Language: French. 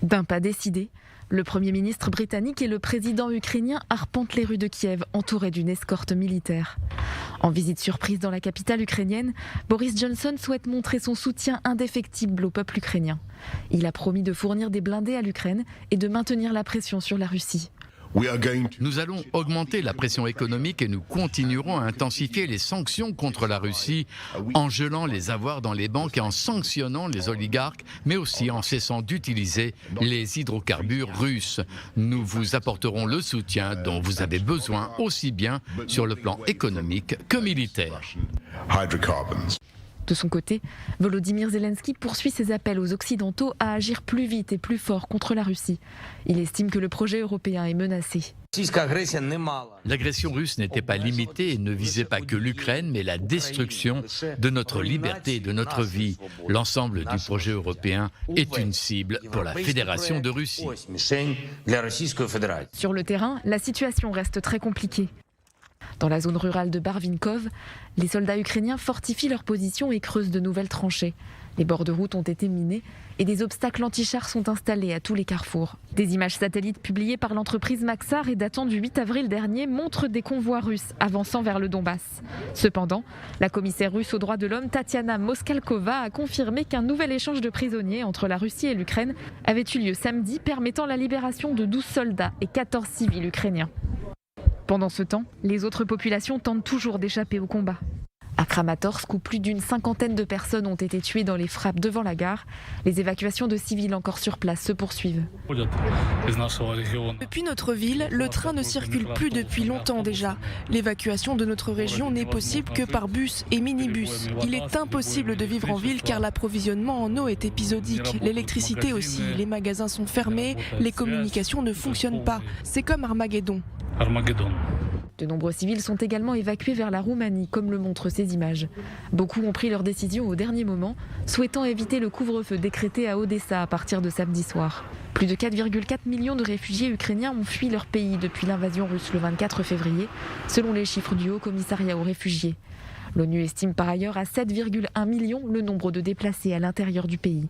D'un pas décidé, le Premier ministre britannique et le président ukrainien arpentent les rues de Kiev entourés d'une escorte militaire. En visite surprise dans la capitale ukrainienne, Boris Johnson souhaite montrer son soutien indéfectible au peuple ukrainien. Il a promis de fournir des blindés à l'Ukraine et de maintenir la pression sur la Russie. Nous allons augmenter la pression économique et nous continuerons à intensifier les sanctions contre la Russie en gelant les avoirs dans les banques et en sanctionnant les oligarques, mais aussi en cessant d'utiliser les hydrocarbures russes. Nous vous apporterons le soutien dont vous avez besoin aussi bien sur le plan économique que militaire. De son côté, Volodymyr Zelensky poursuit ses appels aux Occidentaux à agir plus vite et plus fort contre la Russie. Il estime que le projet européen est menacé. L'agression russe n'était pas limitée et ne visait pas que l'Ukraine, mais la destruction de notre liberté et de notre vie. L'ensemble du projet européen est une cible pour la Fédération de Russie. Sur le terrain, la situation reste très compliquée. Dans la zone rurale de Barvinkov, les soldats ukrainiens fortifient leur position et creusent de nouvelles tranchées. Les bords de route ont été minés et des obstacles anti-chars sont installés à tous les carrefours. Des images satellites publiées par l'entreprise Maxar et datant du 8 avril dernier montrent des convois russes avançant vers le Donbass. Cependant, la commissaire russe aux droits de l'homme Tatiana Moskalkova a confirmé qu'un nouvel échange de prisonniers entre la Russie et l'Ukraine avait eu lieu samedi, permettant la libération de 12 soldats et 14 civils ukrainiens. Pendant ce temps, les autres populations tentent toujours d'échapper au combat. À Kramatorsk, où plus d'une cinquantaine de personnes ont été tuées dans les frappes devant la gare, les évacuations de civils encore sur place se poursuivent. Depuis notre ville, le train ne circule plus depuis longtemps déjà. L'évacuation de notre région n'est possible que par bus et minibus. Il est impossible de vivre en ville car l'approvisionnement en eau est épisodique. L'électricité aussi, les magasins sont fermés, les communications ne fonctionnent pas. C'est comme Armageddon. De nombreux civils sont également évacués vers la Roumanie, comme le montrent ces images. Beaucoup ont pris leur décision au dernier moment, souhaitant éviter le couvre-feu décrété à Odessa à partir de samedi soir. Plus de 4,4 millions de réfugiés ukrainiens ont fui leur pays depuis l'invasion russe le 24 février, selon les chiffres du Haut Commissariat aux réfugiés. L'ONU estime par ailleurs à 7,1 millions le nombre de déplacés à l'intérieur du pays.